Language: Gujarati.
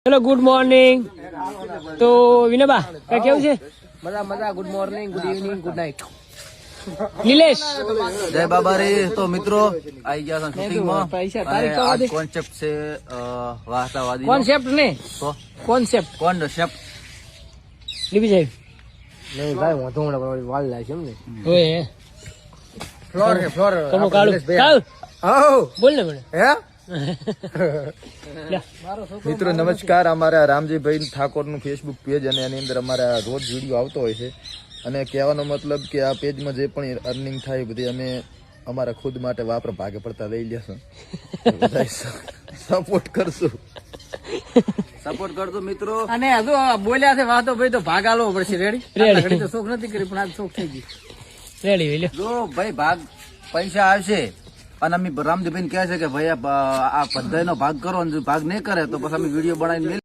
Hello good morning. તો વિનોબા કઈ કેવું છે? મજા મજા. Good morning, good evening, good night. Nilesh જય બાબારી. તો મિત્રો આવી ગયા છે શૂટિંગમાં. પૈસા તારીખ તો વાદે. કોન્સેપ્ટ છે વાસ્તવવાદી કોન્સેપ્ટ ને તો કોન્સેપ્ટ કોન્સેપ્ટ લીધી સાહેબ નહીં ભાઈ, હું તો હમણાં વાલ લાય છે એમ ને. હોય ફ્લોર હે ફ્લોર. કમો કાળું કાળ આવ બોલ ને મને. હે લે. મિત્રો નમસ્કાર. અમારા રામજીભાઈ ઠાકોર નું ફેસબુક પેજ અને એની અંદર અમારા રોજ વિડીયો આવતો હોય છે. અને કહેવાનો મતલબ કે આ પેજમાં જે પણ અર્નિંગ થાય બધી અમે અમારા ખુદ માટે વાપર ભાગે પડતા લઈ લેશું. સપોર્ટ કરશું. સપોર્ટ કરજો મિત્રો. અને હજુ બોલ્યા છે વાતો ભાઈ તો ભાગ આલવો પડશે. Ready Ready. ઘડી તો શોખ નથી કરી, પણ આજ શોખ થઈ ગઈ. રેડી વેલ્યો જો ભાઈ ભાગ પૈસા આવશે અને અમે રામજીભાઈ કહે છે કે ભાઈ આ પદ્ધતિનો ભાગ કરો, અને જો ભાગ નહીં કરે તો પછી અમે વિડીયો બનાવીને